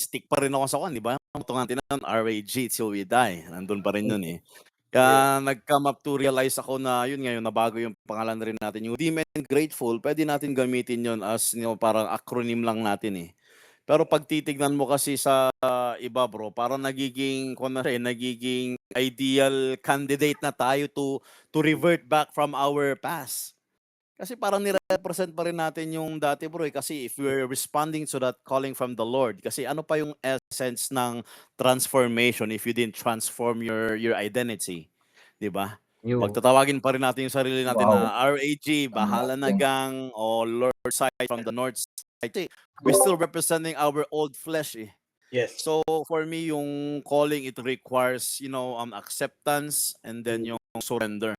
stick pa rin ako sa kwan, 'di ba? Tungang tinan RAG till we die, nandun pa rin yun, Mm. eh. Yes. Kaya nag-come up to realize ako na yun nga, yung nabago yung pangalan rin natin, yung redeemed and grateful, puwede natin gamitin yun as parang acronym lang natin, eh. Pero 'pag titignan mo kasi sa iba bro, parang nagiging kung na siya, eh, nagiging ideal candidate na tayo to revert back from our past. Kasi parang nire-represent pa rin natin yung dati bro, eh, kasi if we're responding to that calling from the Lord, kasi ano pa yung essence ng transformation if you didn't transform your identity, 'di ba? Yung Pagtatawagin pa rin natin yung sarili natin wow, na RAG, tama Bahala na yan. Gang, o Lord side from the North side. Kasi we're still representing our old flesh, eh. Yes. So for me, yung calling, it requires, acceptance and then Mm. yung surrender.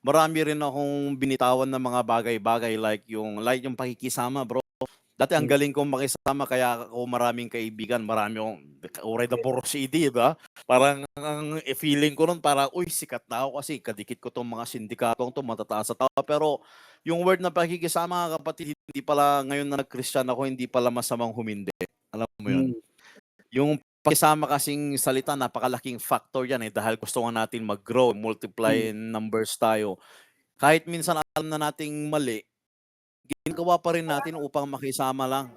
Marami rin akong binitawan na mga bagay-bagay like yung pakikisama bro. Dati ang Mm. galing kong makisama kaya ako maraming kaibigan, marami akong uray na Yes. puro CD, ba? Parang ang feeling ko nun parang, uy, sikat na ako kasi kadikit ko 'tong mga sindikatong 'to, matataas sa tao. Pero yung word na pakikisama, kapatid, hindi pala ngayon na nag-Christian ako, hindi pala masamang humindi. Alam mo yun? Mm. Yung pakisama kasing salita, napakalaking factor yan, eh, dahil gusto nga natin mag-grow, Mm. multiply in numbers tayo. Kahit minsan alam na nating mali, ginagawa pa rin natin upang makisama lang.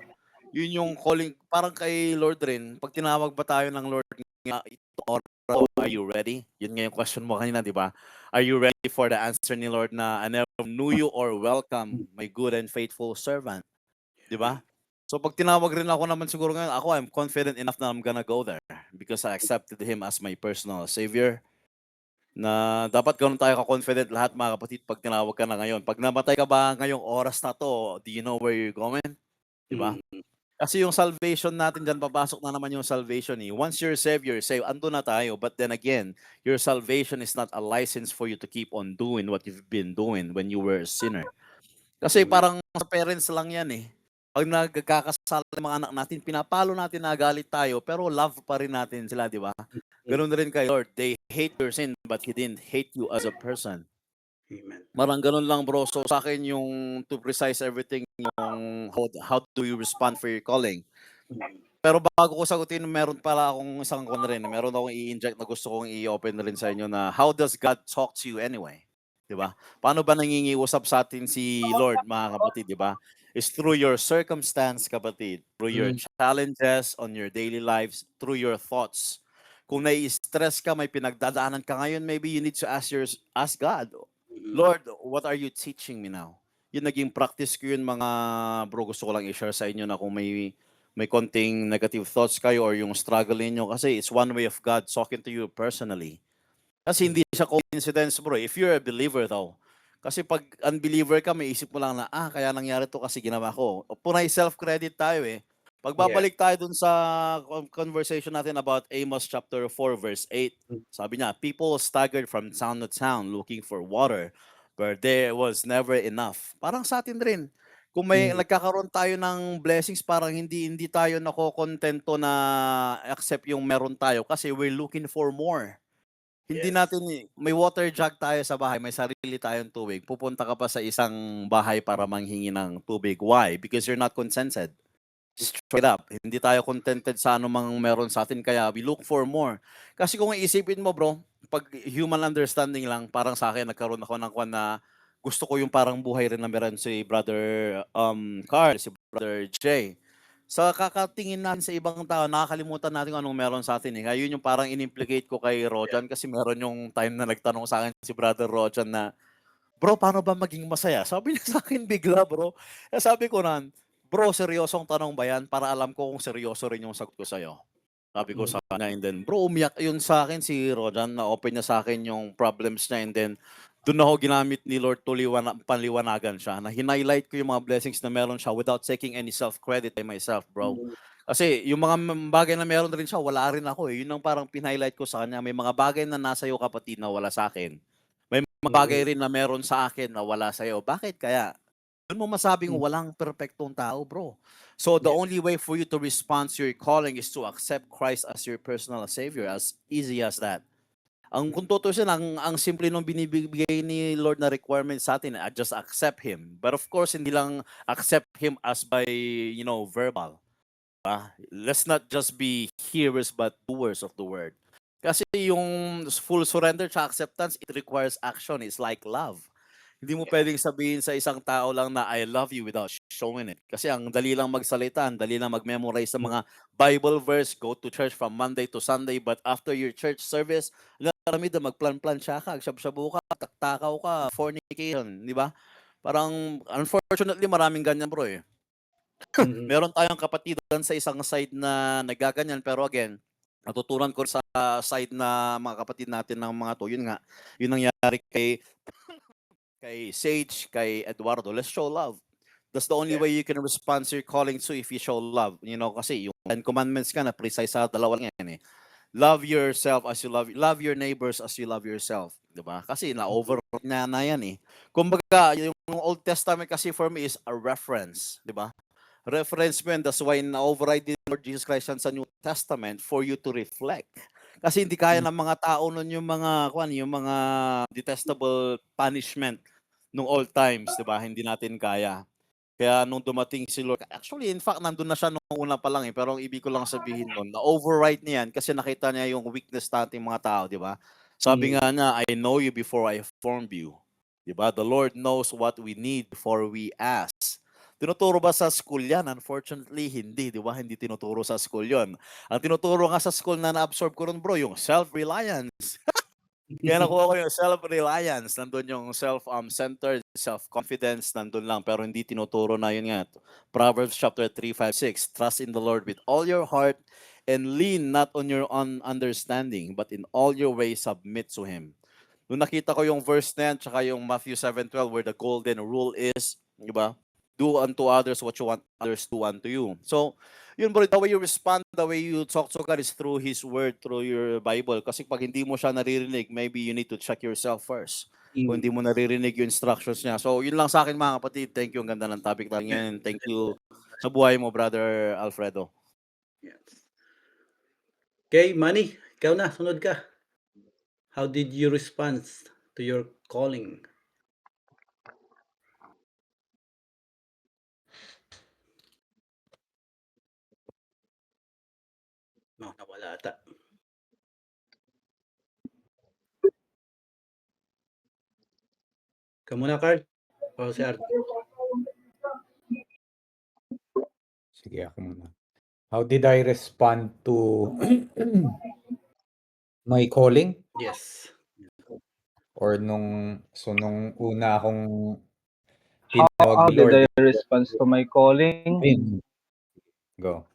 Yun yung calling, parang kay Lord rin, 'pag tinawag ba tayo ng Lord nga, "Itong oras na 'to, are you ready?" Yun nga yung question mo kanina, 'di ba? Are you ready for the answer ni Lord na, "I never knew you," or Mm. "Welcome, my good and faithful servant." 'Di ba? So 'pag tinawag rin ako naman siguro ngayon, ako I'm confident enough na I'm gonna go there because I accepted Him as my personal savior, na dapat gano'n tayo ka-confident lahat mga kapatid 'pag tinawag ka na ngayon. 'Pag namatay ka ba ngayong oras na 'to, do you know where you're going? 'Di ba? Mm. Kasi yung salvation natin diyan, papasok na naman yung salvation, eh. Once you're saved, andun na tayo. But then again, your salvation is not a license for you to keep on doing what you've been doing when you were a sinner. Kasi Amen. parang sa parents lang yan, eh. 'Pag nagkakasala yung mga anak natin, pinapalo natin na galit tayo, pero love pa rin natin sila, 'di ba? Mm. Gano'n rin kay Lord. They hate your sin, but He didn't hate you as a person. Amen. Parang gano'n lang bro. So sa'kin yung to precise everything, yung how do you respond for your calling. Mm. Pero bago ko sagutin, meron pala akong isang kwan rin, meron akong i-inject na gusto kong i-open na rin sa inyo na how does God talk to you anyway? 'Di ba? Paano ba nangingiusap sa atin si Lord mga kapatid, 'di ba? Is through your circumstance kapatid, through your Mm. challenges on your daily lives, through your thoughts. Kung nai-stress ka, may pinagdadaanan ka ngayon, maybe you need to ask God, Mm. Lord, what are you teaching me now? Yun naging practice ko yun mga bro, gusto ko lang i-share sa inyo na kung may konting negative thoughts kayo or yung struggle niyo, kasi it's one way of God talking to you personally. Kasi hindi siya coincidence bro, if you're a believer though. Kasi 'pag unbeliever ka, may isip mo lang na, kaya nangyari 'to kasi ginawa ko. Punay self-credit tayo, eh. Yeah. Pagbabalik tayo dun sa conversation natin about Amos chapter 4 verse 8. Mm. Sabi niya, "People staggered from town to town looking for water, where there was never enough." Parang sa atin rin. Kung may Mm. nagkakaroon tayo ng blessings, parang hindi hindi tayo nakokontento na accept yung meron tayo kasi we're looking for more. Hindi Yes. natin may water jug tayo sa bahay, may sarili tayong tubig, pupunta ka pa sa isang bahay para manghingi ng tubig. Why? Because you're not contented. Straight up, hindi tayo contented sa anumang meron sa atin, kaya we look for more. Kasi kung iisipin mo bro, 'pag human understanding lang, parang sa akin nagkaroon ako ng kwan na gusto ko yung parang buhay rin na meron si Brother, Carl, si Brother Jay. Sa kakatingin natin sa ibang tao, nakakalimutan natin kung anong meron sa atin, eh. Kaya yun yung parang in-implicate ko kay Yeah. Rojan, kasi meron yung time na nagtanong sa akin si Brother Rojan na, "Bro, paano ba maging masaya?" Sabi niya sa akin bigla bro. Kaya sabi ko nun, "Bro, seryosong tanong ba yan para alam ko kung seryoso rin yung sagot ko sa'yo?" Sabi ko Mm. sa kanya, and then bro, umiyak yun sa akin si Rojan, na-open niya sa akin yung problems niya, and then dun ako ginamit ni Lord to panliwanagan siya, na hin-highlight ko yung mga blessings na meron siya without taking any self-credit by myself, bro. Mm. Kasi yung mga bagay na meron rin siya, wala rin ako, eh. Yun ang parang pin-highlight ko sa kanya. May mga bagay na nasa iyo kapatid na wala sa akin. May mga bagay Mm. rin na meron sa akin na wala sa'yo. Bakit kaya? Dun mo masabing Mm. walang perpektong tao, bro. So the Yes. only way for you to respond to your calling is to accept Christ as your personal savior, as easy as that. Kung tutuusin, ang simple nung binibigay ni Lord na requirement sa atin, just accept Him. But of course, hindi lang accept Him as by, verbal. Let's not just be hearers but doers of the word. Kasi yung full surrender at acceptance, it requires action. It's like love. Hindi mo pwedeng sabihin sa isang tao lang na I love you without showing it. Kasi ang dali lang magsalita, ang dali lang mag-memorize ng mga Bible verse, go to church from Monday to Sunday, but after your church service, lalamid na magplan-plan siya ka, shabu ka, taktakaw ka, fornication, di ba? Parang, unfortunately, maraming ganyan bro eh. Mhm. Meron tayong kapatid doon sa isang side na nagaganyan, pero again, natutunan ko sa side na mga kapatid natin ng mga to, yun nga, yun nangyari kay Sage, kay Eduardo. Let's show love. That's the only Yeah. way you can respond to your calling to if you show love. You know, kasi yung 10 commandments ka na precise sa dalawa lang yan eh. Love yourself as you love your neighbors as you love yourself. 'Di ba? Kasi na-over na yan eh. Kumbaga, yung Old Testament kasi for me is a reference. 'Di ba? Reference mo yan. That's why na-override din Lord Jesus Christ yan sa New Testament for you to reflect. Kasi hindi kaya ng mga tao nun yung mga detestable punishment nung old times, 'di ba? Hindi natin kaya. Kaya nung dumating si Lord, actually in fact nandun na siya nung una pa lang eh, pero ang ibig ko lang sabihin nun, na-override niya yan kasi nakita niya yung weakness nating mga tao, 'di ba? Sabi nga niya, I know you before I formed you. 'Di ba? The Lord knows what we need before we ask. Tinuturo ba sa school yan? Unfortunately, hindi. Di ba? Hindi tinuturo sa school yon. Ang tinuturo nga sa school na na-absorb ko rin bro, yung self-reliance. Kaya nakuha ko yung self-reliance, nandun yung self-centered, self-confidence, nandun lang. Pero hindi tinuturo na yun nga. Proverbs chapter 3, 5, 6, trust in the Lord with all your heart and lean not on your own understanding, but in all your ways submit to Him. Nung nakita ko yung verse na yan, tsaka yung Matthew 7:12 where the golden rule is, di ba? Do unto others what you want others to do unto you. So, yun bro, the way you respond, the way you talk to God is through His Word, through your Bible. Kasi pag hindi mo siya naririnig, maybe you need to check yourself first. Kung hindi mo naririnig yung instructions niya. So, yun lang sa akin mga kapatid. Thank you. Ang ganda ng topic natin ngayon. Thank you sa buhay mo, Brother Alfredo. Yes. Okay, Manny, ikaw na, sunod ka. How did you respond to your calling? No, nawala ata. Ikaw muna, Carl. O si Art. Sige, ako muna. How did I respond to my calling? Yes. Or nung una akong How tinawag ni did Lord? I respond to my calling? Ayun. Go.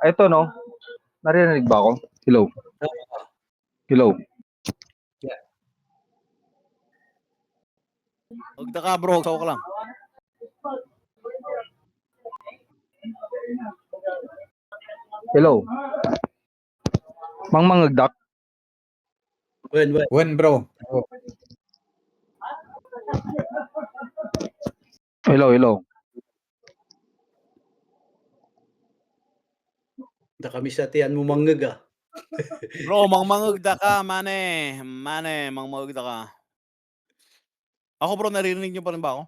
Ito no, narinig ba ako? Hello? Hello? Huwag na ka bro, sawa ka lang. Hello? Mang mangagdak? When bro? Oh, Hello, hello? Nakamiss atian mo mangag ah. Bro, mangmangagda ka, mane. Mane, mangmangagda ka. Ako bro, naririnig niyo pa rin ba ako?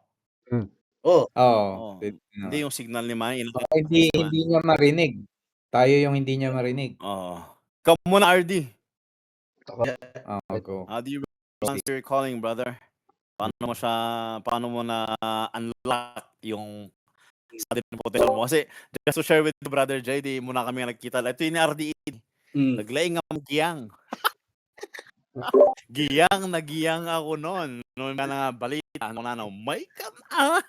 Oh, Oo. pwede na. Hindi yung signal ni Manny. Baka hindi niya marinig. Tayo yung hindi niya marinig. Oo. Ikaw muna, RD. Go. How do you respond to your calling, brother? Paano mo na unlock yung sa atin potential mo? Kasi just to share with you, Brother Jay, di muna kami nagkita. Ito yung RD. Naglaing ang giyang. Giyang ako noon. Noon na balita, may ka na.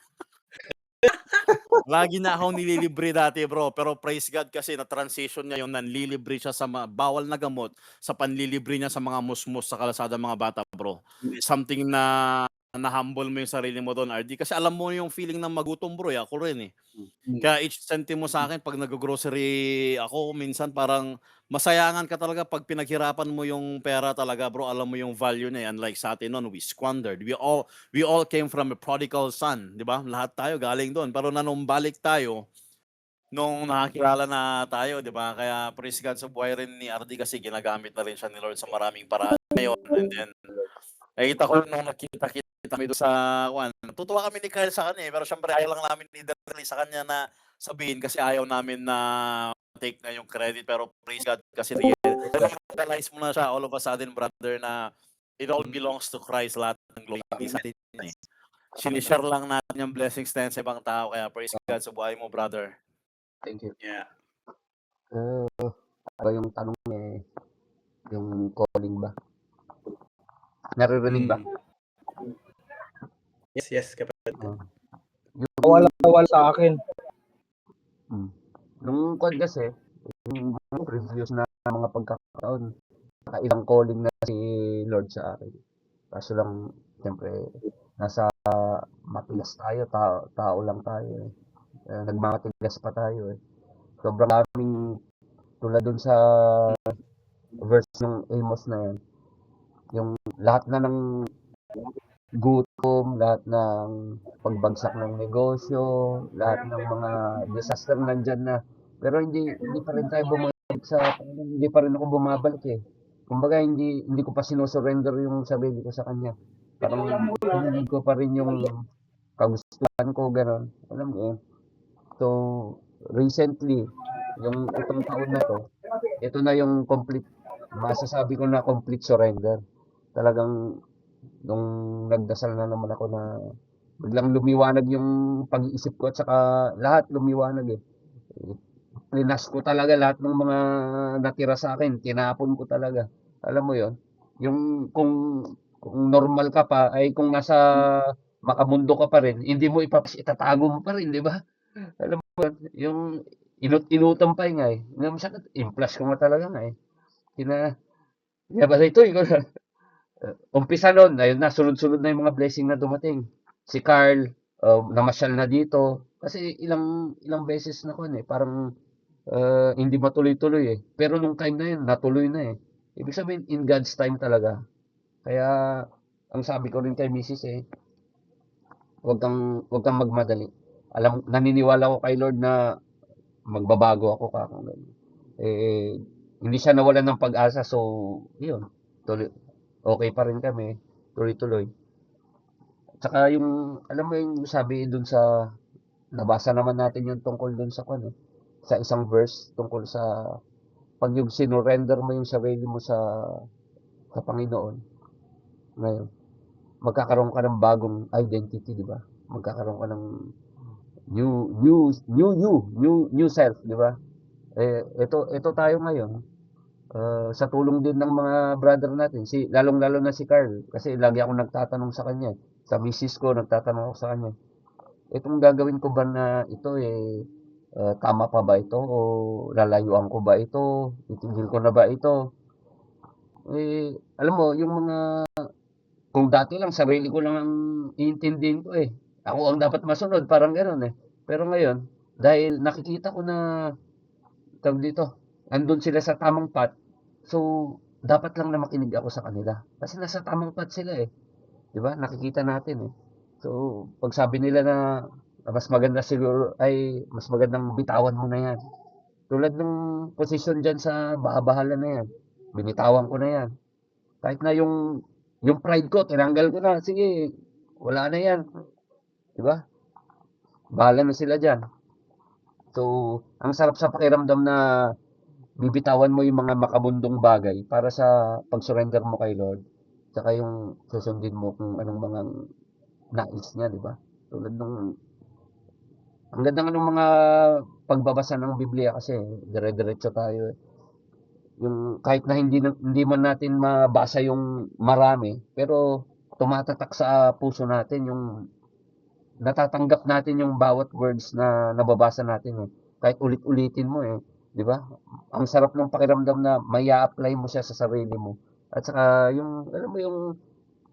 Lagi na akong nililibre dati bro, pero praise God kasi na-transition niya yung nanlilibre siya sa bawal na gamot sa panlilibre niya sa mga musmus sa kalsada mga bata bro. Something na na-humble mo yung sarili mo doon, RD. Kasi alam mo yung feeling ng magutom bro, ako rin eh. Kaya each centime mo sa akin pag nag-grocery ako, minsan parang masayangan ka talaga pag pinaghirapan mo yung pera talaga bro, alam mo yung value niya. Unlike sa atin noon, we squandered. We all came from a prodigal son, di ba? Lahat tayo galing doon. Pero nung balik tayo, nung nakakilala na tayo, di ba? Kaya praise God sa buhay rin ni RD kasi ginagamit na rin siya ni Lord sa maraming paraan ngayon. And then, nakita ko nung nakita kami doon sa natutuwa kami ni Kyle sa kanya pero syempre ayaw lang namin ni Dali sa kanya na sabihin kasi ayaw namin na take na yung credit, pero praise God kasi realize mo na siya all of a sudden, brother, na it all belongs to Christ, lahat ng glory hindi sa atin eh. Sinishare lang natin yung blessings na yan sa ibang tao, kaya praise God sa buhay mo, brother. Thank you. Yeah. Ano yung tanong yung calling ba? Naririnig ba? Yes, kapatid. Yung Wala sa akin. nung call kasi, yung previous na mga pagkakataon, ilang calling na si Lord sa akin. Kaso lang, siyempre, nasa matigas tayo, tao lang tayo eh. Nagmamatigas pa tayo eh. Sobrang daming tulad dun sa verse ng Amos na yan. Yung lahat na ng gutom, lahat ng pagbagsak ng negosyo, lahat ng mga disaster nandyan na. Pero hindi pa rin tayo bumabalik hindi pa rin ako bumabalik eh. Kumbaga hindi ko pa sinusurrender yung sarili ko sa kanya. Parang hinilig ko pa rin yung kagustuhan ko, gano'n. Alam mo yun. So, recently, yung itong taon na to, ito na yung masasabi ko na complete surrender. Talagang nung nagdasal na naman ako na biglang lumiwanag yung pag-iisip ko at saka lahat lumiwanag eh. Linas ko talaga lahat ng mga natira sa akin, tinapon ko talaga. Alam mo yon, yung kung normal ka pa ay kung nasa makamundo ka pa rin, hindi mo itatago mo pa rin, di ba? Alam mo yun, yung inutam pa nga eh. Ngayon siya, implas ko nga talaga nga eh. Ba ito, umpisa nun, ayun na, sunod-sunod na yung mga blessing na dumating. Si Carl, namasyal na dito. Kasi ilang beses na ko eh, parang hindi matuloy-tuloy eh. Pero nung time na yun, natuloy na eh. Ibig sabihin, in God's time talaga. Kaya, ang sabi ko rin kay Mrs. eh, wag kang magmadali. Naniniwala ko kay Lord na magbabago ako kakang ganun. Hindi siya nawalan ng pag-asa, so, yun. Okay pa rin kami, tuloy-tuloy. Tsaka yung, alam mo yung sabi dun sa, nabasa naman natin yung tungkol dun sa sa isang verse, tungkol sa, pag yung sinurrender mo yung sarili mo sa Panginoon, ngayon, magkakaroon ka ng bagong identity, di ba? Magkakaroon ka ng new self, di ba? Ito tayo ngayon, sa tulong din ng mga brother natin, lalong-lalo na si Carl, kasi lagi ako nagtatanong sa kanya, sa misis ko, nagtatanong ako sa kanya, itong gagawin ko ba na ito tama pa ba ito, o lalayuan ko ba ito, itigil ko na ba ito? Alam mo, yung mga, kung dati lang, sarili ko lang ang iintindihin ko eh. Ako ang dapat masunod, parang gano'n eh. Pero ngayon, dahil nakikita ko na, tawag dito, andun sila sa tamang path, so, dapat lang na makinig ako sa kanila. Kasi nasa tamang path sila eh. Di ba? Nakikita natin eh. So, pag sabi nila na mas maganda siguro, ay mas magandang bitawan mo na yan. Tulad ng posisyon dyan sa bahabahala na yan. Binitawan ko na yan. Kahit na yung pride ko, tinanggal ko na. Sige, wala na yan. Di ba? Bahala na sila dyan. So, ang sarap sa pakiramdam na bibitawan mo yung mga makabundong bagay para sa pag-surrender mo kay Lord. Tsaka yung susundin mo kung anong mga nais niya, di ba? Tulad nung, ang ganda nga ng mga pagbabasa ng Biblia kasi, dire-diretso tayo eh. Yung kahit na hindi man natin mabasa yung marami, pero tumatatak sa puso natin yung natatanggap natin yung bawat words na nababasa natin eh. Kahit ulit-ulitin mo eh, di ba? Ang sarap ng pakiramdam na maya-apply mo siya sa sarili mo. At saka yung, alam mo yung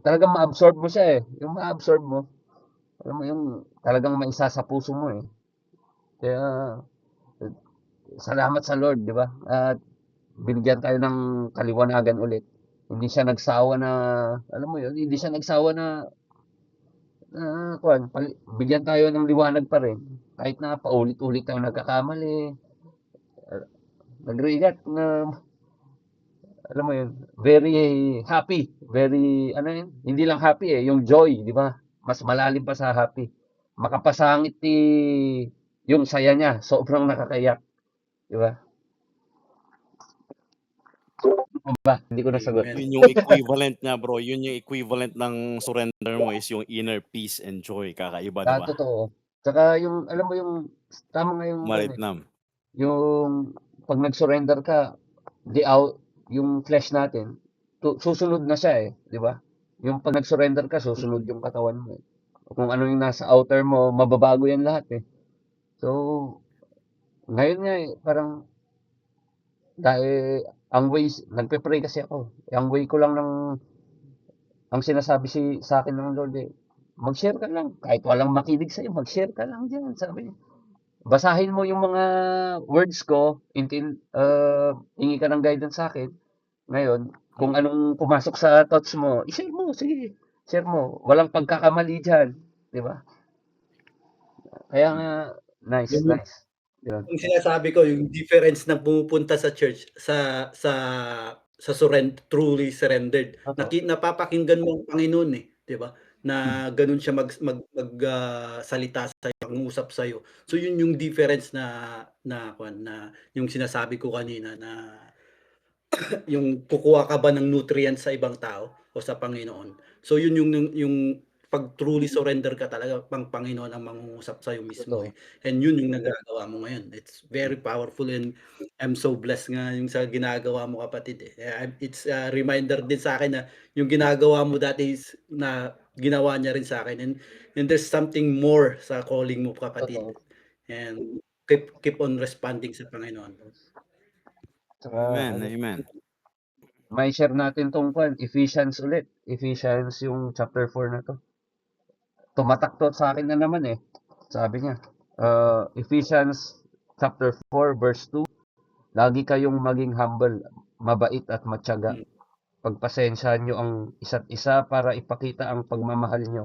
talagang ma-absorb mo siya eh. Yung ma-absorb mo, alam mo yung talagang maisa sa puso mo eh. Kaya, salamat sa Lord, di ba? At binigyan tayo ng kaliwanagan ulit. Hindi siya nagsawa na, alam mo yun, hindi siya nagsawa na, bigyan tayo ng liwanag pa rin. Kahit na paulit-ulit tayo nagkakamali, nagrigat na, alam mo yun, very happy, very, hindi lang happy yung joy, di ba? Mas malalim pa sa happy. Makapasangit yung saya niya, sobrang nakakaiyak. Di ba? Ano ba? Hindi ko nasagot. Amen. Yun yung equivalent niya, bro. Yun yung equivalent ng surrender mo is yung inner peace and joy. Kakaiba, di ba? Totoo. Tsaka yung, alam mo yung, tama nga yung, Maritnam. yung, pag nag-surrender ka, the out, yung flesh natin, susunod na siya di ba? Yung pag nag-surrender ka, susunod yung katawan mo. Kung ano yung nasa outer mo, mababago yan lahat So, ngayon nga parang, dahil, ang ways, nagpe-pray kasi ako. Ang way ko lang ang sinasabi sa akin ng Lord mag-share ka lang. Kahit walang makinig sa'yo, mag-share ka lang dyan. Sabi niya. Basahin mo yung mga words ko, hingi ka ng guidance sa akin. Ngayon, kung anong pumasok sa thoughts mo, i-share mo, sige. Share mo. Walang pagkakamali dyan. Di ba? Kaya nga, nice. Yun. Yung sinasabi ko, yung difference ng pumupunta sa church sa truly surrendered. Napapakinggan mo ang Panginoon di ba? Na ganun siya salita sa pangusap sa iyo. So yun yung difference na yung sinasabi ko kanina na yung kukuha ka ba ng nutrients sa ibang tao o sa Panginoon. So yun yung pag truly surrender ka talaga, Panginoon ang mangungusap sa iyo mismo And yun yung nagagawa mo ngayon. It's very powerful and I'm so blessed nga yung sa ginagawa mo, kapatid It's a reminder din sa akin na yung ginagawa mo dati na ginawa niya rin sa akin and there's something more sa calling mo, kapatid. Totoo. And keep on responding sa Panginoon. Amen. May share natin tong Ephesians ulit. Ephesians yung chapter 4 na to. Tumatak to sa akin na naman Sabi niya, Ephesians chapter 4 verse 2, lagi kayong maging humble, mabait at matyaga. Pagpasensyahan nyo ang isa't isa para ipakita ang pagmamahal nyo.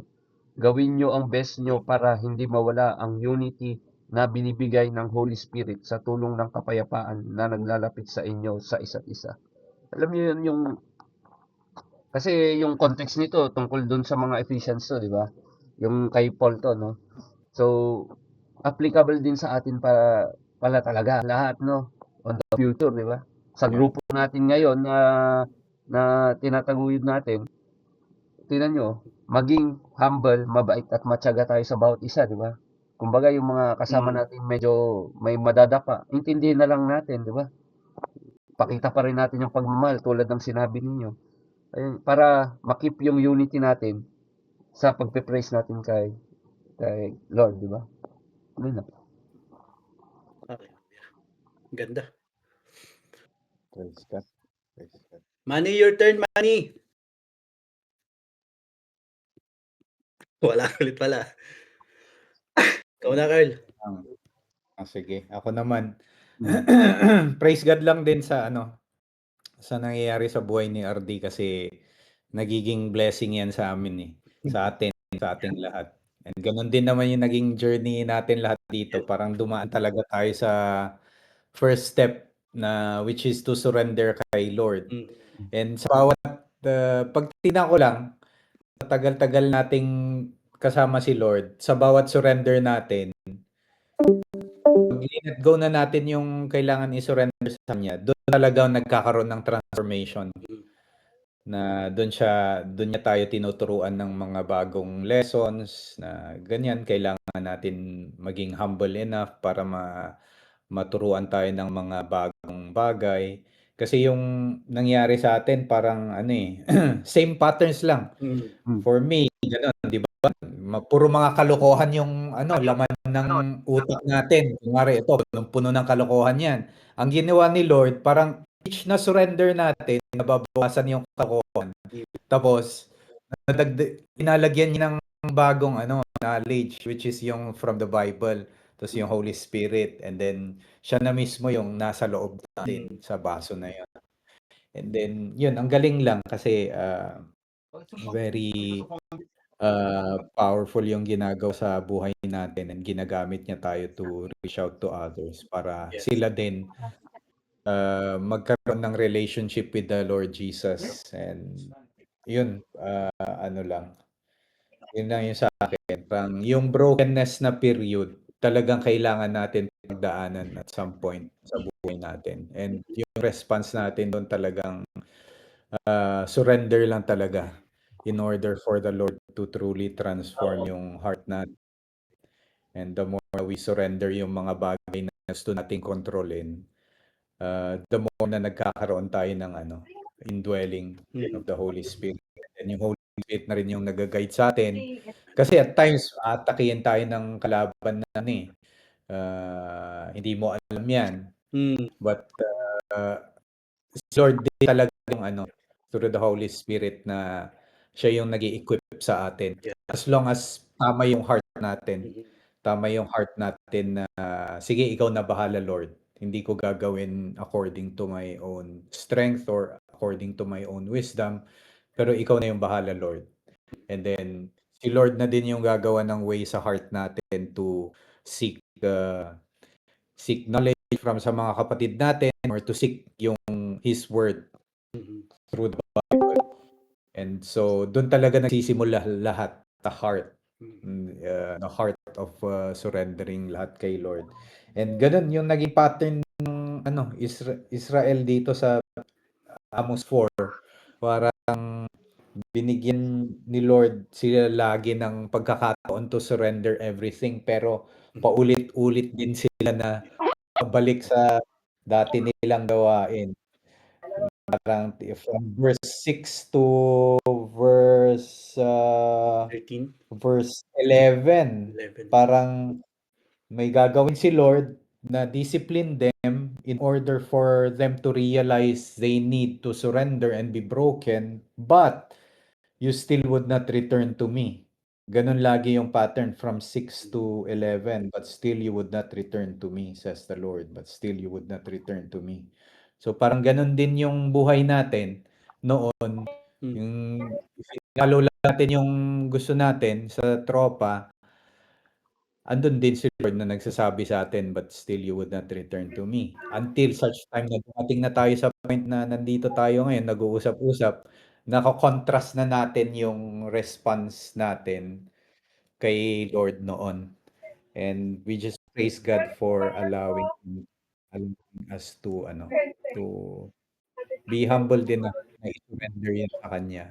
Gawin nyo ang best nyo para hindi mawala ang unity na binibigay ng Holy Spirit sa tulong ng kapayapaan na naglalapit sa inyo sa isa't isa. Alam niyo yun yung kasi yung context nito tungkol dun sa mga Ephesians to, di ba? Yung kay Paul to, no? So, applicable din sa atin pala talaga lahat, no? On the future, di ba? Sa grupo natin ngayon na tinataguyod natin, tingnan nyo, maging humble, mabait at matyaga tayo sa bawat isa, di ba? Kumbaga yung mga kasama natin medyo may madadapa, intindihin na lang natin, di ba? Pakita pa rin natin yung pagmamahal tulad ng sinabi ninyo. Ayun, para makip yung unity natin sa pagpe-praise natin kay Lord, di ba? Ganun na. Okay. Ganda. Praise God. Manny, your turn, Manny. Wala ulit pala. Ikaw na, Carl. Sige, ako naman. Praise God lang din sa sa nangyayari sa buhay ni RD kasi nagiging blessing yan sa amin sa ating lahat. And ganun din naman yung naging journey natin lahat dito. Parang dumaan talaga tayo sa first step na which is to surrender kay Lord. And sa bawat pag tingnan ko lang, tagal-tagal nating kasama si Lord, sa bawat surrender natin, let go na natin yung kailangan i-surrender sa Kanya, doon talaga nagkakaroon ng transformation. Na doon niya tayo tinuturuan ng mga bagong lessons na ganyan, kailangan natin maging humble enough para maturuan tayo ng mga bagong bagay. Kasi yung nangyari sa atin parang same patterns lang. For me, gano'n, di ba? Puro mga kalokohan yung laman ng utak natin. Kunwari ito, punong-puno ng kalokohan yan. Ang ginawa ni Lord, parang each na surrender natin, nababawasan yung kalokohan. Tapos, inalagyan niya ng bagong knowledge, which is yung from the Bible. Tapos yung Holy Spirit. And then, siya na mismo yung nasa loob natin sa baso na yun. And then, yun, ang galing lang kasi very powerful yung ginagawa sa buhay natin and ginagamit niya tayo to reach out to others para sila din magkaroon ng relationship with the Lord Jesus. And yun, yun lang yung sa akin. Yung brokenness na period, talagang kailangan natin pagdaanan at some point sa buhay natin. And yung response natin doon talagang surrender lang talaga in order for the Lord to truly transform yung heart natin. And the more we surrender yung mga bagay na gusto nating kontrolin, the more na nagkakaroon tayo ng indwelling of the Holy Spirit. And yung Holy Spirit na rin yung nag-guide sa atin. Kasi at times, atakihin tayo ng kalaban na hindi mo alam yan. But si Lord din talaga yung through the Holy Spirit na siya yung nag-i-equip sa atin. As long as tama yung heart natin. Tama yung heart natin na, sige, ikaw na bahala, Lord. Hindi ko gagawin according to my own strength or according to my own wisdom. Pero ikaw na yung bahala, Lord. And then, si Lord na din yung gagawa ng way sa heart natin to seek knowledge from sa mga kapatid natin or to seek yung His Word through the Bible. And so, doon talaga nagsisimula lahat, the heart. The heart of surrendering lahat kay Lord. And ganun yung naging pattern ng Israel dito sa Amos 4. Parang binigyan ni Lord sila lagi ng pagkakataon to surrender everything, pero paulit-ulit din sila na balik sa dati nilang gawain. Parang from verse 6 to verse 13. verse 11, parang may gagawin si Lord na discipline them in order for them to realize they need to surrender and be broken, but you still would not return to me. Ganun lagi yung pattern from 6 to 11, but still you would not return to me, says the Lord, but still you would not return to me. So parang ganun din yung buhay natin noon. Yung follow lang natin yung gusto natin sa tropa, andun din si Lord na nagsasabi sa atin, but still you would not return to me. Until such time na dumating na tayo sa point na nandito tayo ngayon, nag-uusap-usap, nako-contrast na natin yung response natin kay Lord noon. And we just praise God for allowing us to be humble din na i-surrender yan sa Kanya.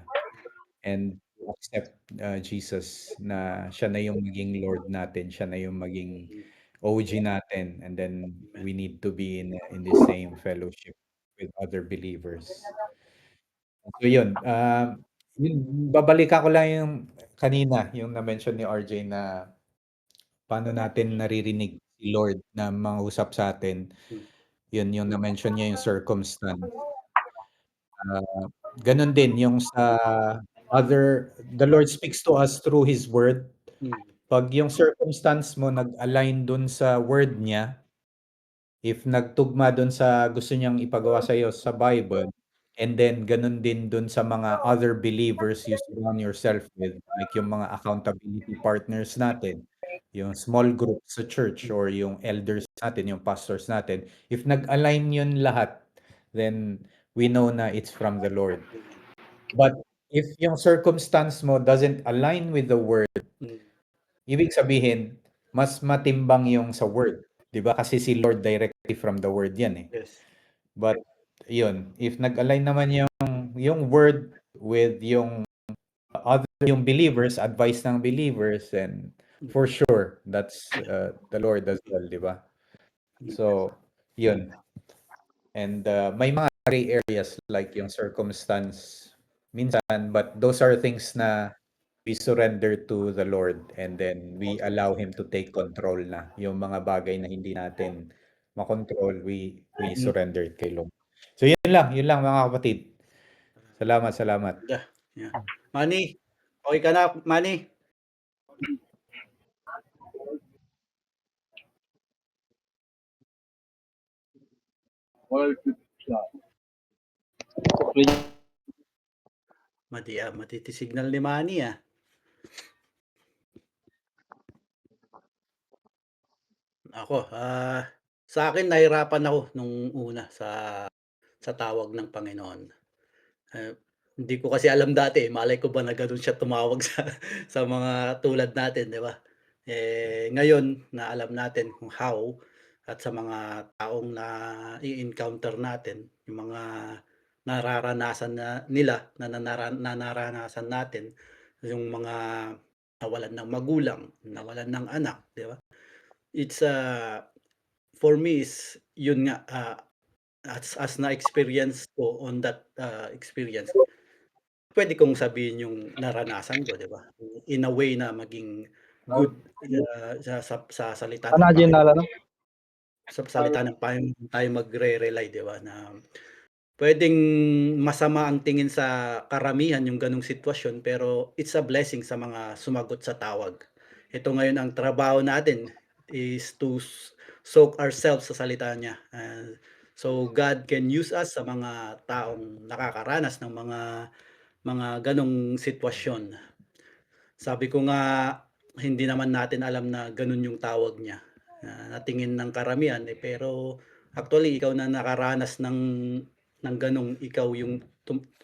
And accept Jesus na siya na yung maging Lord natin, siya na yung maging OG natin, and then we need to be in the same fellowship with other believers. So yun, babalikan ko lang yung kanina, yung na-mention ni RJ na paano natin naririnig si Lord na mangusap sa atin. Yun yung na-mention niya yung circumstance. Ganun din yung sa the Lord speaks to us through His Word. Pag yung circumstance mo nag-align dun sa Word niya, if nagtugma dun sa gusto niyang ipagawa sa iyo sa Bible, and then ganun din dun sa mga other believers you surround yourself with, like yung mga accountability partners natin, yung small group sa church, or yung elders natin, yung pastors natin, if nag-align yun lahat, then we know na it's from the Lord. But if yung circumstance mo doesn't align with the Word, ibig sabihin, mas matimbang yung sa Word. 'Di ba? Kasi si Lord directly from the Word yan eh. Yes. But yun, if nag-align naman yung Word with yung yung believers, advice ng believers, and for sure, that's the Lord as well, 'di ba? So, yun. And may mga gray areas like yung circumstance minsan, but those are things na we surrender to the Lord, and then we allow Him to take control na. Yung mga bagay na hindi natin makontrol, we surrender it kay Lord. So yun lang mga kapatid. Salamat. Yeah. Manny, okay ka na, Manny? Matiti-signal ni Manny ah. Ako, sa akin nahirapan ako nung una sa tawag ng Panginoon. Hindi ko kasi alam dati, malay ko ba na gano'n siya tumawag sa mga tulad natin, 'di ba? Ngayon na alam natin kung how at sa mga taong i-encounter natin, yung mga nararanasan na nararanasan natin, yung mga nawalan ng magulang, nawalan ng anak, 'di ba? It's, for me is yun nga, as na-experience ko on that, experience, puwede kong sabihin yung naranasan ko, 'di ba? In a way na maging good, sa salita ng Ano Panginoon. ano? Sa salita ng Panginoon tayo magre-rely, 'di ba, na puwedeng masama ang tingin sa karamihan yung gano'ng sitwasyon, pero it's a blessing sa mga sumagot sa tawag. Ito ngayon ang trabaho natin is to soak ourselves sa salita niya, so God can use us sa mga taong nakakaranas ng mga gano'ng sitwasyon. Sabi ko nga, hindi naman natin alam na gano'n yung tawag niya, na tingin ng karamihan, pero actually ikaw na nakaranas ng gano'ng ikaw yung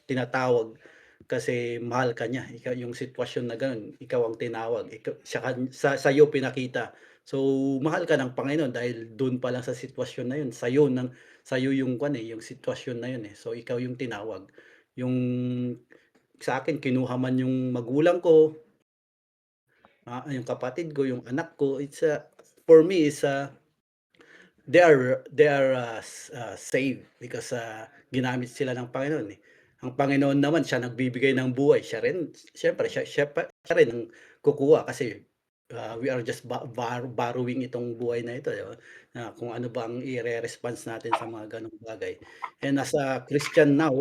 tinatawag kasi mahal ka niya, ikaw yung sitwasyon na gano'n, ikaw ang tinawag, sa'yo pinakita. So, mahal ka ng Panginoon dahil do'n pa lang sa sitwasyon na 'yun, sa'yo yung yung sitwasyon na 'yun, So, ikaw yung tinawag. Yung sa'kin kinuha man yung magulang ko, yung kapatid ko, yung anak ko, for me is, they are, saved because, ginamit sila ng Panginoon, eh. Ang Panginoon naman siya nagbibigay ng buhay, siya rin siyempre siya rin ang kukuha kasi, we are just borrowing itong buhay na ito, 'di ba? Na kung ano ba ang ire-response natin sa mga gano'ng bagay. And as a Christian now,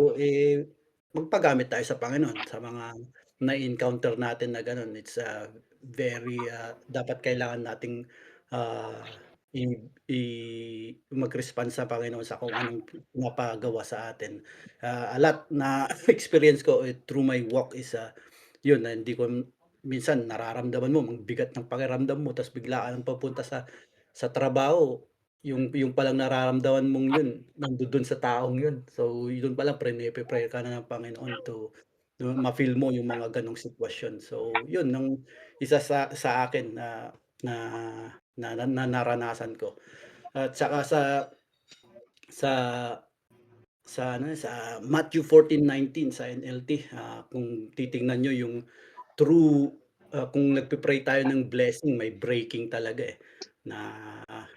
magpagamit tayo sa Panginoon sa mga na-encounter natin na gano'n. It's, very, dapat kailangan nating, ah i i mag-respond sa Panginoon sa kung anong pinapagawa sa atin. A lot na experience ko, through my walk is, yun na hindi ko minsan nararamdaman mo ang bigat ng pakiramdam mo ta's bigla ka ng papunta sa trabaho, yung palang nararamdaman mong yun nandudun sa taong yun. So, dun palang prine-prepare ka na ng Panginoon to ma-feel mo yung mga ganong sitwasyon. So, yun ang isa sa akin na na naranasan ko. At saka sa sa Matthew 14:19 sa NLT, kung titingnan niyo yung true, kung nagpe-pray tayo ng blessing may breaking talaga, na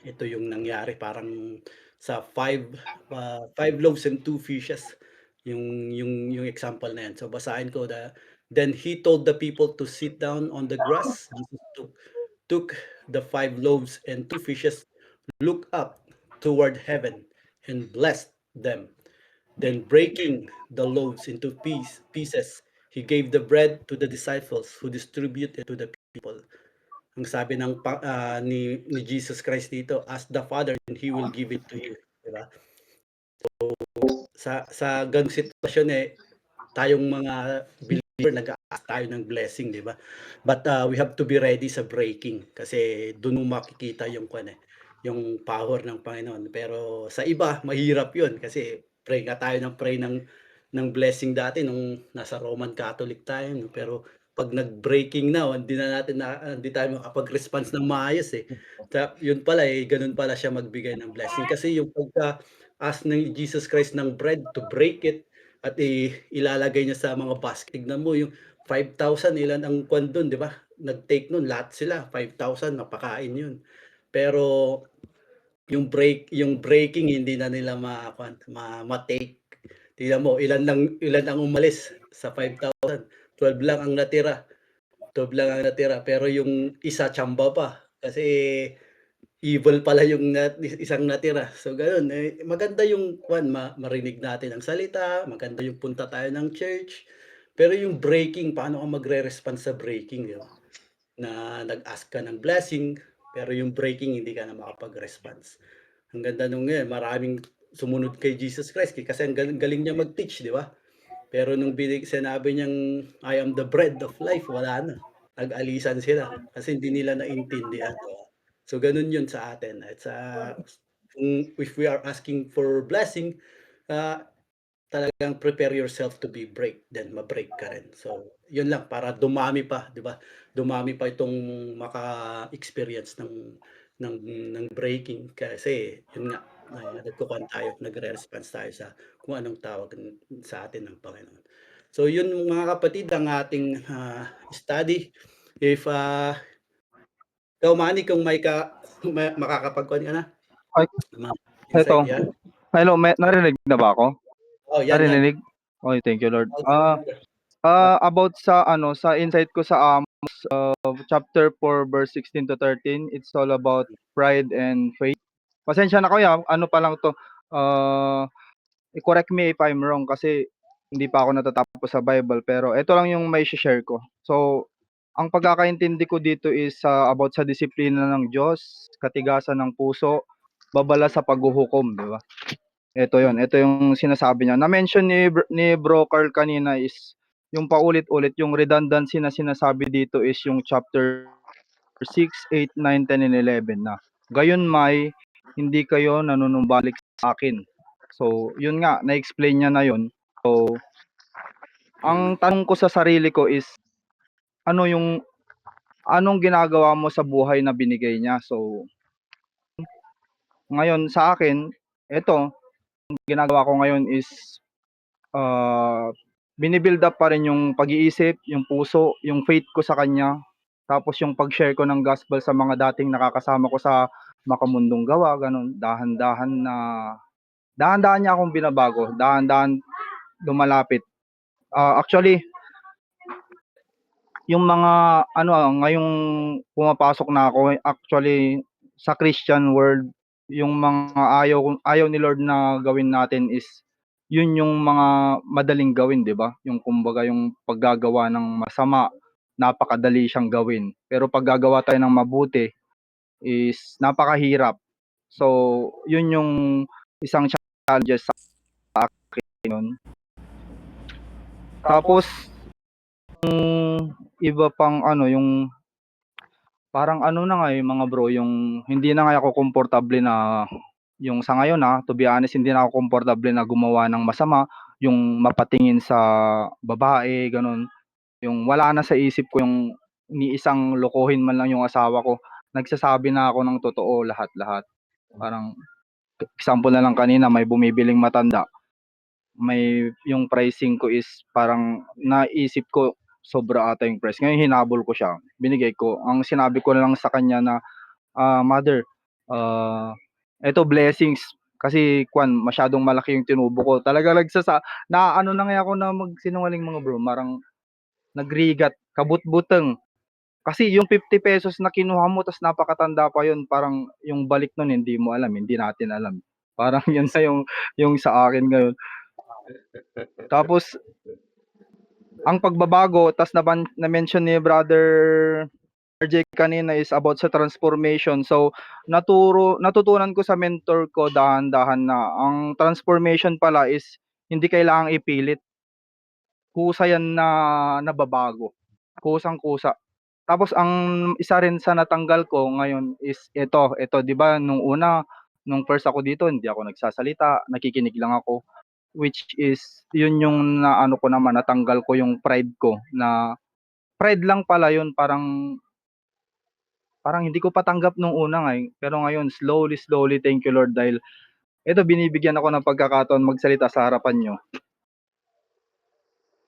ito yung nangyari parang sa five loaves and two fishes yung example na yan. So basahin ko, "Then he told the people to sit down on the grass. Jesus took the five loaves and two fishes, looked up toward heaven and blessed them. Then breaking the loaves into pieces, he gave the bread to the disciples who distributed to the people." Ang sabi ni Jesus Christ dito, "Ask the Father and He will give it to you." 'Di ba? Sa gano'ng sitwasyon, tayong mga believer nag-a-ask tayo ng blessing, 'di ba? But, we have to be ready sa breaking kasi dun mo makikita yung power ng Panginoon. Pero sa iba mahirap 'yun kasi pray nga tayo ng pray ng blessing dati nung nasa Roman Catholic tayo 'no, pero 'pag nag-breaking na, hindi tayo makapag-response ng maayos, eh. Yun pala, ganun pala siya magbigay ng blessing kasi yung pagka-ask ng Jesus Christ ng bread to break it at ilalagay niya sa mga basket. Tignan mo yung 5,000 ilan ang kwan dun, 'di ba? Nag-take nun lahat sila 5,000 napakain yun. Pero yung breaking hindi na nila ma-kuwan, ma-take. Tignan mo ilan ang umalis sa 5,000, 12 lang ang natira, 12 lang ang natira pero yung isa tsamba pa kasi evil pala yung isang natira. So gano'n, maganda yung marinig natin ang salita, maganda yung punta tayo ng church, pero yung breaking, paano ka magre-respond sa breaking, 'di ba? Na nag-ask ka ng blessing, pero yung breaking hindi ka na makapag-response. Ang ganda nung maraming sumunod kay Jesus Christ, kasi ang galing galing niya mag-teach, 'di ba? Pero nung sinabi niyang, "I am the bread of life," wala na, nag-alisan sila kasi hindi nila naintindihan, 'di ba? So gano'n 'yun sa atin at if we are asking for blessing, ah, talagang prepare yourself to be break, then ma-break ka rin. So, yun lang para dumami pa, 'di ba? Dumami pa itong maka-experience ng ng breaking kasi yun nga, nagkukuwan tayo, nagre-response tayo sa kung anong tawag sa atin ng Panginoon. So yun mga kapatid ang ating, study. If, ikaw Manny kung may makakapagkuhan ka na? Ay, Mga eto. insight, yeah? Hello, narinig na ba ako? Oh, yan. Narinig? Oy, thank you Lord. Oh, About sa sa insight ko sa Amos chapter 4 verse 16 to 13, it's all about pride and faith. Pasensya na kuya, ano pa lang to, i-correct me if I'm wrong kasi hindi pa ako natatapos sa Bible pero ito lang yung may share ko. So, ang pagkakaintindi ko dito is about sa disiplina ng Diyos, katigasan ng puso, babala sa paghuhukom, di ba? Ito yung sinasabi niya. Na-mention ni Bro Carl kanina is yung paulit-ulit, yung redundancy na sinasabi dito is yung chapter 6, 8, 9, 10, and 11 na. Gayon may, hindi kayo nanunumbalik sa akin. So, yun nga, na-explain niya na yun. So, ang tanong ko sa sarili ko is, anong ginagawa mo sa buhay na binigay niya? So, ngayon sa akin, ang ginagawa ko ngayon is binibuild up pa rin yung pag-iisip, yung puso, yung faith ko sa kanya. Tapos yung pag-share ko ng gospel sa mga dating nakakasama ko sa makamundong gawa, ganun. Dahan-dahan niya akong binabago, dahan-dahan lumalapit. Actually, yung mga ngayong pumapasok na ako, actually sa Christian world, yung mga ayaw ni Lord na gawin natin is yun yung mga madaling gawin, 'di ba? Yung kumbaga yung paggagawa ng masama, napakadali siyang gawin. Pero pag gagawa tayo ng mabuti is napakahirap. So, yun yung isang challenges sa akin nun. Tapos yung iba pang yung parang na nga mga bro, yung hindi na nga ako komportable na yung sa ngayon to be honest, hindi na ako komportable na gumawa ng masama, yung mapatingin sa babae, ganun. Yung wala na sa isip ko yung ni isang lokohin man lang yung asawa ko. Nagsasabi na ako ng totoo lahat-lahat. Parang example na lang kanina, may bumibiling matanda. Yung pricing ko is parang naisip ko sobra ata yung price. Ngayon hinabol ko siya. Binigay ko. Ang sinabi ko lang sa kanya na, mother, eto blessings. Kasi masyadong malaki yung tinubo ko. Talaga na na nga ako na magsinungaling mga bro. Marang nagrigat, kabut-buteng. Kasi yung 50 pesos na kinuha mo tas napakatanda pa yun, parang yung balik nun hindi mo alam, hindi natin alam. Parang yun sa yung sa akin ngayon. Tapos ang pagbabago tas na-mention ni brother RJ kanina is about sa transformation. So natutunan ko sa mentor ko dahan-dahan na ang transformation pala is hindi kailangang ipilit. Kusa yan na nababago. Kusang-kusa. Tapos ang isa rin sa natanggal ko ngayon is ito 'di ba nung first ako dito hindi ako nagsasalita, nakikinig lang ako. Which is yun yung naano ko naman, natanggal ko yung pride ko na pride lang pala yun, parang hindi ko pa tanggap nung una nga, pero ngayon slowly, thank you Lord dahil eto binibigyan ako ng pagkakataon magsalita sa harapan niyo.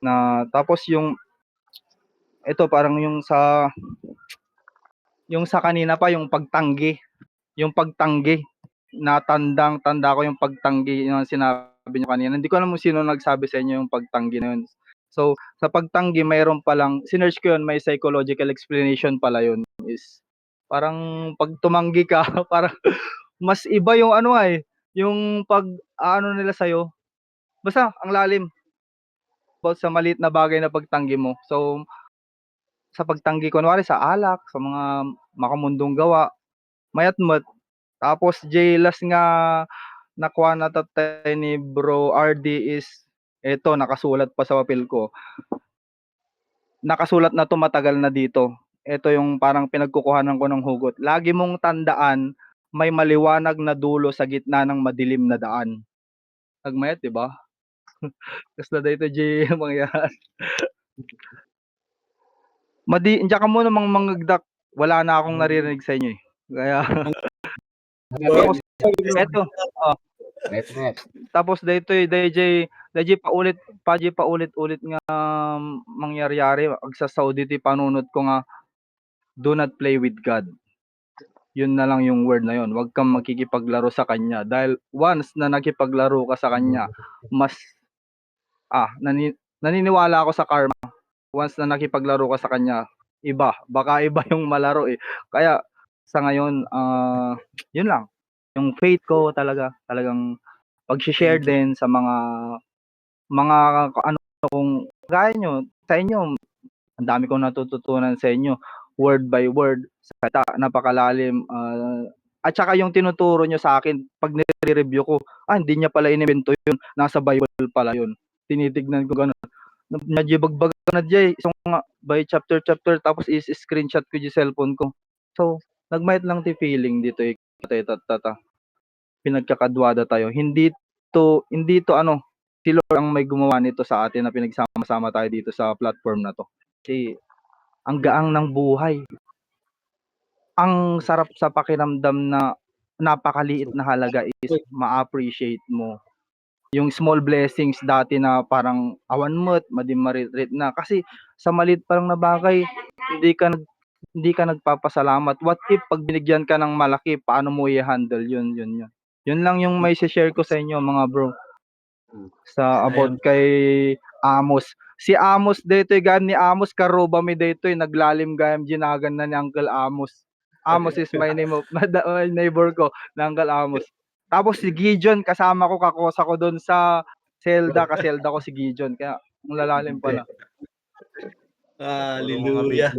Na tapos yung eto parang yung sa kanina pa yung pagtanggi, na tanda ko yung pagtanggi yung sinabi niyo kanina. Hindi ko alam kung sino nagsabi sa inyo yung pagtanggi na yun. So, sa pagtanggi mayroon palang sinearch ko yun, may psychological explanation pala yun, is parang pag tumanggi ka parang mas iba yung yung nila sa'yo. Basta ang lalim about sa maliit na bagay na pagtanggi mo. So, sa pagtanggi kunwari sa alak, sa mga makamundong gawa, mayat-mat. Tapos last nga nakuha na tatay ni Bro RD is eto nakasulat pa sa papel ko. Nakasulat na 'to matagal na dito. Ito yung parang pinagkukuhanan ko ng hugot. Lagi mong tandaan may maliwanag na dulo sa gitna ng madilim na daan. Nagmayat, 'di ba? Kasla daytoy J mangyari. Andiyan ka muna mangagdak, wala na akong naririnig sa inyo, eh. Kaya tapos eto, oh, Net. tapos daytoy DJ paulit-ulit nga mangyayari agsa-Saudi ti panunot ko nga, do not play with God. Yun na lang yung word na yun, wag kang makikipaglaro sa kanya dahil once na nakipaglaro ka sa kanya, mas naniniwala ako sa karma. Once na nakipaglaro ka sa kanya, baka iba yung malaro, eh. Kaya sa ngayon, yun lang, yung faith ko talagang pagshi-share din sa mga ano kung gaya nyo, sa inyo, ang dami kong natututunan sa inyo, word by word, napakalalim, at saka yung tinuturo nyo sa akin, pag nire-review ko, hindi niya pala inimbento yun, nasa Bible pala yun. Tinitignan ko gano'n. Nagjibagbaga na diya, so nga, by chapter, tapos is-screenshot ko yung cellphone ko. So, nagmayat lang ti feeling dito, pinagkakadwada tayo. Hindi to ano, si Lord ang may gumawa nito sa atin na pinagsama-sama tayo dito sa platform na to. Kasi ang gaang ng buhay. Ang sarap sa pakiramdam na napakaliit na halaga is ma-appreciate mo. Yung small blessings dati na parang awan mo't madimarit na. Kasi sa maliit parang na bagay, hindi ka nagpapasalamat. What if pag binigyan ka ng malaki, paano mo i-handle yun? Yun lang yung may share ko sa inyo mga bro. Sa about kay Amos. Si Amos dito, gan ni Amos karuba mi dito, naglalim gayam ginagan na ni Uncle Amos. Amos is my name of my neighbor ko, na Uncle Amos. Tapos si Gideon, kasama ko, kakosa ko doon sa Zelda, kaselda ko si Gideon. Kaya ang lalalim pala. Hallelujah.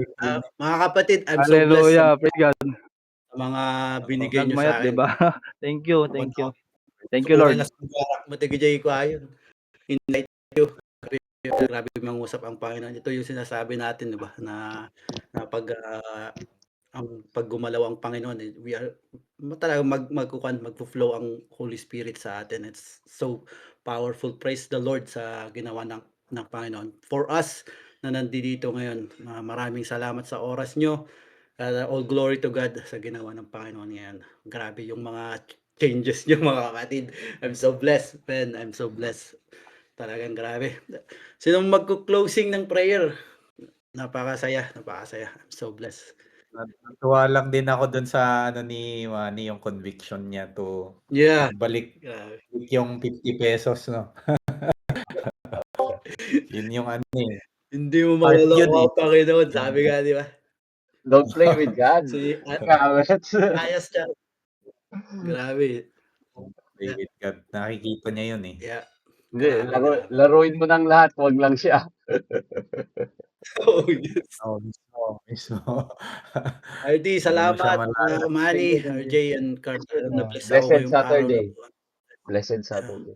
Mga kapatid, I'm so blessed Hallelujah, praise God. sa mga binigay nyo sa Nagmayat, akin. diba? Thank you. Thank you, Lord. Mo tigijay ko ayon. Invite you. Grabe mangusap ang Panginoon. Ito yung sinasabi natin, di ba? Na pag ang paggumalaw ang Panginoon, we are talaga magfo-flow ang Holy Spirit sa atin. It's so powerful. Praise the Lord sa ginawa ng Panginoon. For us na nandito ngayon, maraming salamat sa oras nyo. All glory to God sa ginawa ng Panginoon ngayon. Grabe yung mga changes nyo mga kapatid. I'm so blessed, man. I'm so blessed. Talagang grabe. Sinong magko-closing ng prayer? Napakasaya. I'm so blessed. Natuwa lang din ako dun sa ano ni Manny, yung conviction niya to balik yung 50 pesos, no? Yun yung ano eh. Hindi mo maloloko ang Panginoon, sabi nga, di ba? Don't play with God. Ayos siya. Grabe. Play with God. Nakikita niya yun eh. Yeah. Hindi, laruin mo ng lahat, wag lang siya. Oh, yes. Mismo. RD, salamat. Manny, RJ, and Carl. Blessed Saturday. Blessed Saturday.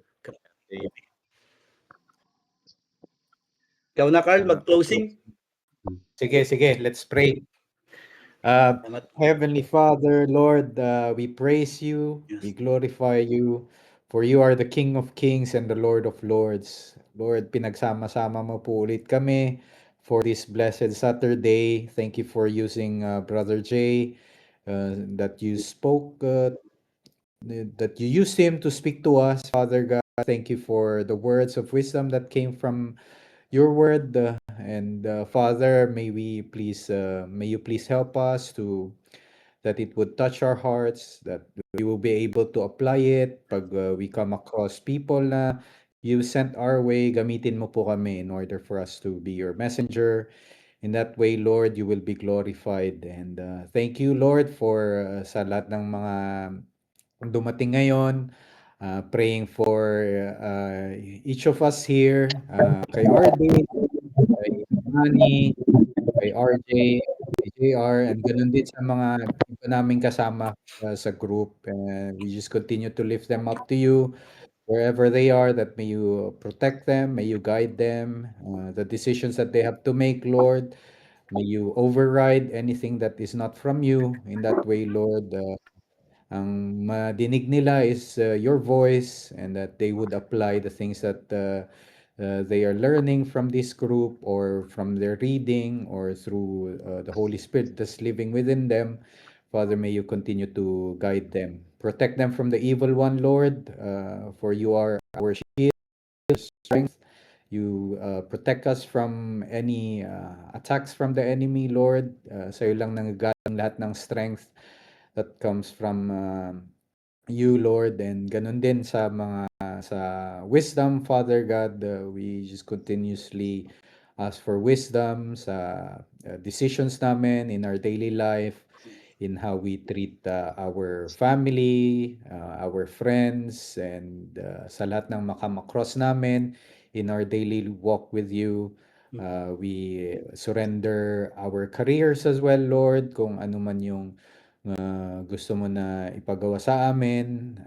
Ikaw na, Carl, mag-closing. Sige, let's pray. Heavenly Father, Lord, we praise you, we glorify you, for you are the King of Kings and the Lord of Lords. Lord, pinagsama-sama mo po ulit kami for this blessed Saturday. Thank you for using Brother Jay, that you spoke, that you used him to speak to us. Father God, thank you for the words of wisdom that came from your word, and Father, may you please help us to that it would touch our hearts, that we will be able to apply it pag we come across people na you sent our way. Gamitin mo po kami in order for us to be your messenger. In that way, Lord, you will be glorified. And thank you, Lord, for sa lahat ng mga dumating ngayon. Praying for each of us here, kay RD, kay Manny, kay RJ, kay JR, and ganun din sa mga iba naming kasama sa group. We just continue to lift them up to you wherever they are, that may you protect them, may you guide them, the decisions that they have to make, Lord. May you override anything that is not from you. In that way, Lord, Ang madinig nila is your voice, and that they would apply the things that they are learning from this group or from their reading or through the Holy Spirit that's living within them. Father, may you continue to guide them. Protect them from the evil one, Lord, for you are our shield, strength. You protect us from any attacks from the enemy, Lord. Sa'yo lang nanggagaling lahat ng strength that comes from you, Lord, and ganun din sa mga sa wisdom, Father God. We just continuously ask for wisdom sa decisions namin in our daily life, in how we treat our family, our friends, and sa lahat ng makamakross namin in our daily walk with you. We surrender our careers as well, Lord, kung ano man yung gusto mo na ipagawa sa amin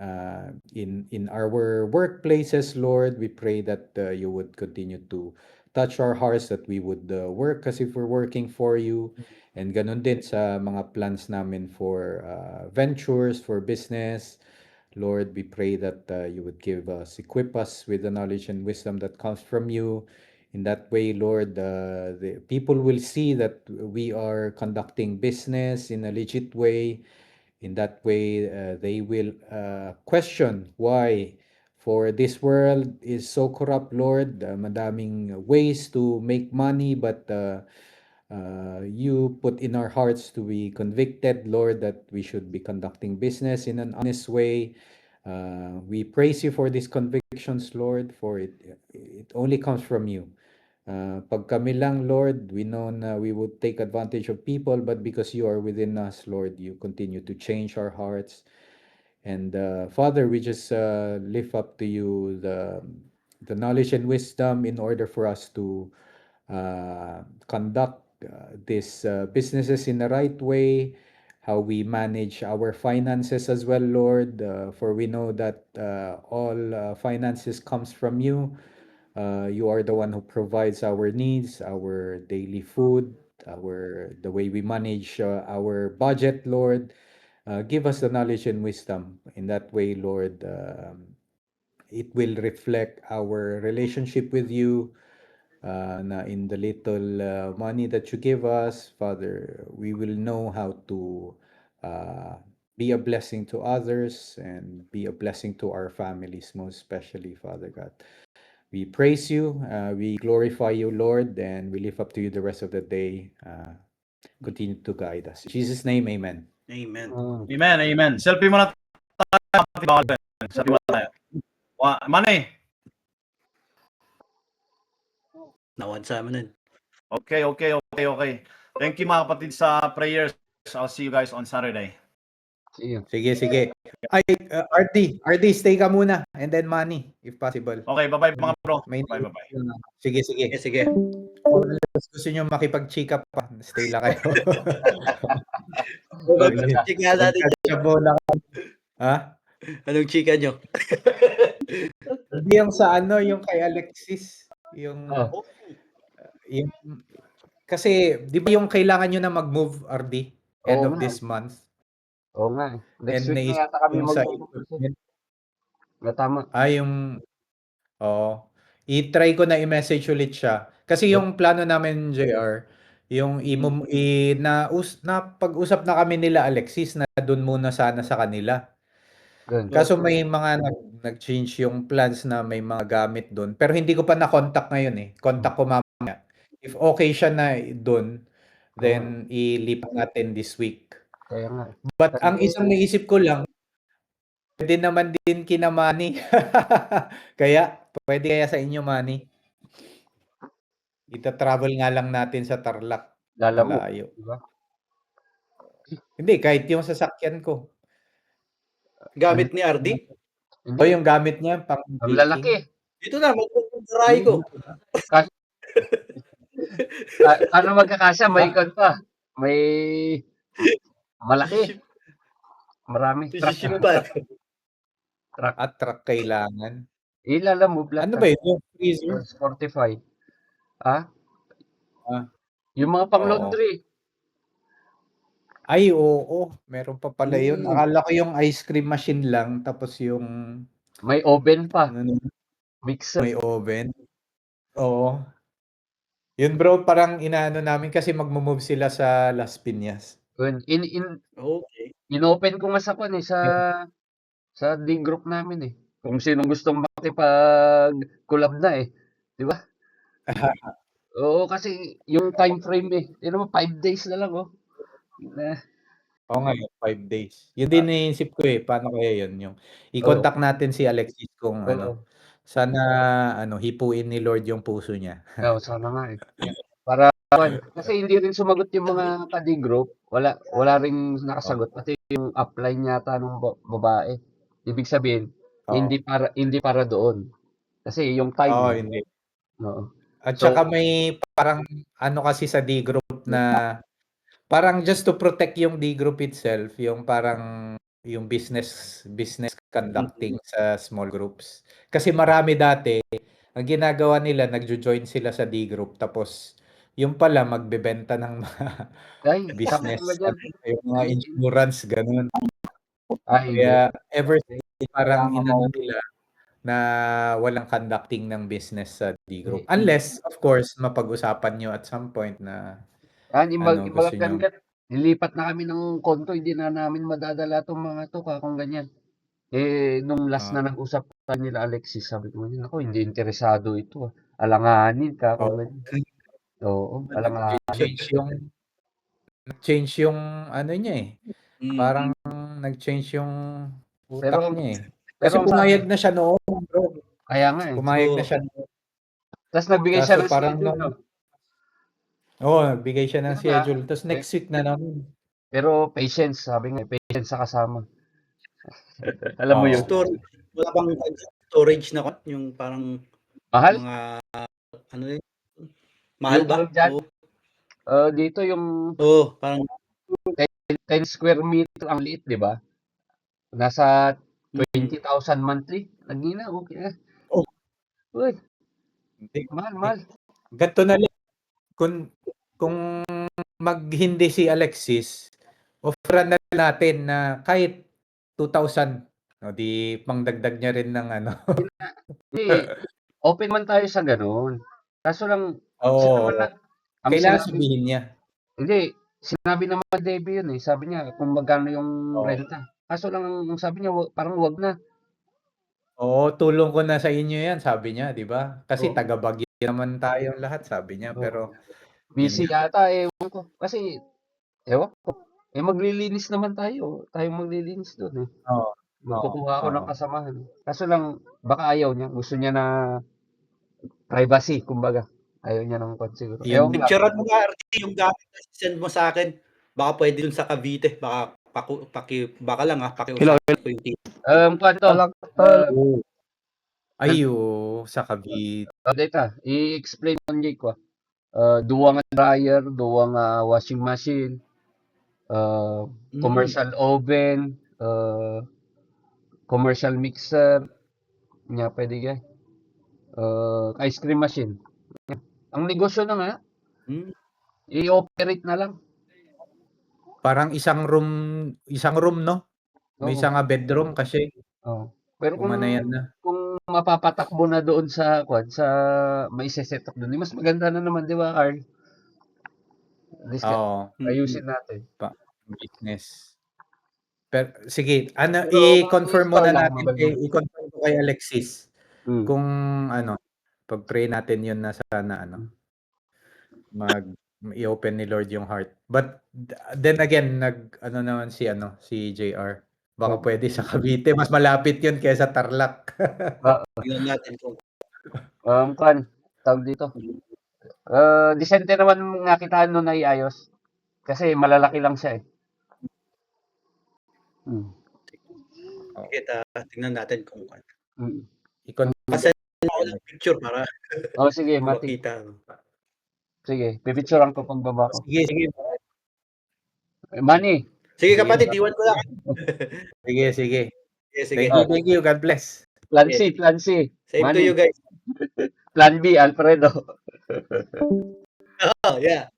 in our workplaces, Lord. We pray that you would continue to touch our hearts, that we would work as if we're working for you. And ganun din sa mga plans namin for ventures, for business. Lord, we pray that you would equip us with the knowledge and wisdom that comes from you. In that way, Lord, the people will see that we are conducting business in a legit way. In that way, they will question why, for this world is so corrupt, Lord. Madaming ways to make money, but you put in our hearts to be convicted, Lord, that we should be conducting business in an honest way. We praise you for these convictions, Lord, for it only comes from you. Pag kami lang, Lord, we know na we would take advantage of people, but because you are within us, Lord, you continue to change our hearts. And Father, we just lift up to you the knowledge and wisdom in order for us to conduct these businesses in the right way, how we manage our finances as well, Lord, for we know that all finances comes from you. You are the one who provides our needs, our daily food, the way we manage our budget, Lord. Give us the knowledge and wisdom. In that way, Lord, it will reflect our relationship with you. Na in the little money that you give us, Father, we will know how to uh, be a blessing to others and be a blessing to our families, most especially, Father God. We praise you, we glorify you, Lord, and we lift up to you the rest of the day. Continue to guide us. In Jesus' name, amen. Amen. Amen, amen. Selfie muna tayo, kapatid Bawal. Selfie muna tayo. Manny. Nawad sa amin nun. Okay. Thank you mga kapatid sa prayers. I'll see you guys on Saturday. See you. Sige. Ay, RD, stay ka muna. And then Manny, if possible. Okay, bye-bye mga bro. May Bye. Sige. Sige. Kung gusto nyo makipag-chika pa, stay lang kayo. Chika natin. Magkatsa bola ka. Ha? Anong chika nyo? Hindi yung sa yung kay Alexis. Yung kasi, di ba yung kailangan nyo na mag-move, RD? End Oo of nga this month? Oo nga eh. Next And week na naisip yata kami yung sa mag-move kasi. equipment. Tama. Oo. I-try ko na i-message ulit siya. Kasi yung plano namin, JR, yung napag-usap na kami nila Alexis na doon muna sana sa kanila. Good. Kaso may mga nag-change yung plans na may mga gamit doon. Pero hindi ko pa na-contact ngayon eh. Contact ko mamaya. If okay siya na doon, then ilipat natin this week. Kaya nga. But ang isang naisip ko lang, pwede naman din kina Manny. Pwede kaya sa inyo, Manny? Ita-travel nga lang natin sa Tarlac. Lalamu. Malayo. Diba? Hindi, kahit yung sasakyan ko. Gamit ni RD? O yung gamit niya, pang Ang baking. lalaki. Ito na, magkukumparay ko. Ano magkakasya? May ikon pa. May malaki. Marami. Sisipan. At truck kailangan. Ilalamove lahat. Ano ba yun? Yung freezer? Sportify. Ah? Ah. Yung mga pang laundry. Ay, oo. Meron pa pala yun. Hmm. Akala ko yung ice cream machine lang tapos yung May oven pa, ano nun, mixer. may oven. Oo. Yun bro, parang inaano namin kasi magmo-move sila sa Las Piñas. Yun, Okay. inopen ko nga sa kwan eh, sa D group namin eh. Kung sinong gustong makipag-collab na eh. Di ba? Oo, kasi yung time frame eh. Yun mo, 5 days na lang oh. Na, Oo nga, yung 5 days. Yun din iniisip ko eh, paano kaya yun yung oo, i-contact natin si Alexis kung oo. ano, sana ano, hipuin ni Lord yung puso niya. Oo, sana nga eh. Para kwan, kasi hindi rin sumagot yung mga ka-D group. Wala ring Oo. nakasagot. Pati yung upline yata ng babae. Ibig sabihin, Oo. hindi para doon. Kasi yung time Oo, eh. hindi. Oo. At So, saka may parang ano kasi sa D group na parang just to protect yung D group itself, yung parang yung business conducting sa small groups. Kasi marami dati, ang ginagawa nila nagjo-join sila sa D group tapos yung pala magbebenta ng mga ay, tama ka ba business dyan? ano, yung mga insurance gano'n. Ay, hindi. Kaya ever since parang inano nila na walang conducting ng business sa D group. Unless of course mapag-usapan niyo at some point na Yan, ano gusto niyo. nilipat na kami ng konto, hindi na namin madadala tong mga to, kung ganyan. Eh, nung last na nag-usap tayo nila Alexis, sabi ko, ako, hindi interesado ito. Alanganin ka, kung Oh, ganyan. Oo, alanganin. nag-change yung ano niya eh. Parang Mm. nag-change yung Pero, utak niya eh. pero Kasi ang sabi, pumayag na siya noon, bro. kaya nga eh. Pumayag na So, siya noon. Tapos nagbigay siya Kaso ng parang schedule, no? nagbigay siya ng Yun nga, schedule. Tapos eh, next week na naman. pero patience, sabi nga, patience sa kasama. Alam mo yun. Oo. storage, wala bang storage na yung parang Mahal? mga ano yun? Mahal Yung ba? ano dyan, Oo. dito yung Oo, parang 10 square meter ang liit, di ba? Nasa mm. 20,000 monthly. Nagina, okay na. Oh, Uy, hindi. mahal, Eh, mahal. ganito na lang. Kung hindi si Alexis, offeran na natin na kahit 2,000. O di pangdagdag niya rin ng ano. Hindi, open man tayo sa gano'n. Kaso lang, siya naman Oo. na, ang Kailangan sinabi, sabihin niya. hindi, sinabi naman ni Debbie yun eh. Sabi niya, kung magkano yung Oo. renta. Kaso lang, ang sabi niya, parang wag na. Oo, tulong ko na sa inyo 'yan, sabi niya, 'di ba? Kasi Oo, taga Baguio naman tayong lahat, sabi niya. oo. Pero yun Busy nga. yata, ewan ko. Kasi, ewan ko. Eh, maglilinis naman tayo. Tayong maglilinis doon eh. Oo. Oo. Magkukuha ako ng Oo. kasamahan. Kaso lang, baka ayaw niya. Gusto niya na privacy, kumbaga. Ayaw niya ng kwan siguro. Yun Ewan ko din. lang. Picturean mo nga RT yung gamit na send mo sa akin. Baka pwede dun sa Cavite, baka baka lang Hello, pakiusapan ko yung team. Kwan to. hello. Oo. Ay, oo, sa Cavite. Data, i-explain mo niya ko. Duwa nga dryer, duwa nga washing machine, commercial oven, commercial mixer, nya pwede ka. Ice cream machine. Ang negosyo na nga, Mm. i-operate na lang. Parang isang room 'no? May Oo. isang bedroom kasi Oo. Pero pumanayan na. kung mapapatakbo na doon sa may set up doon, mas maganda na naman, di ba, Carl? At least Oo, ayusin natin. business. Pero sige, ano Pero kung i-confirm install muna lang, natin maganda. i-confirm ko kay Alexis Mm. kung ano, pag-pray natin 'yun na sana ano, i-open ni Lord yung heart. But then again, ano naman si JR. Baka Oh. pwede sa Cavite, mas malapit 'yun kaysa Tarlac. Tingnan natin kung Kwan, tawag dito. Disente naman nga kita nun na iayos. Kasi malalaki lang siya eh. Mm. sige, tingnan natin kung ano. Mm. I-confirm Pasend ako ng picture para Sige, Mati. makita. Sige, pipicturean ko pagbaba ko. Sige. Manny. Sige Sige. kapatid, iwan ko lang. Sige. Sige, sige. Thank you. God bless. Plan C. Same to Manny. you guys. Plan B, Alfredo. Oh, yeah.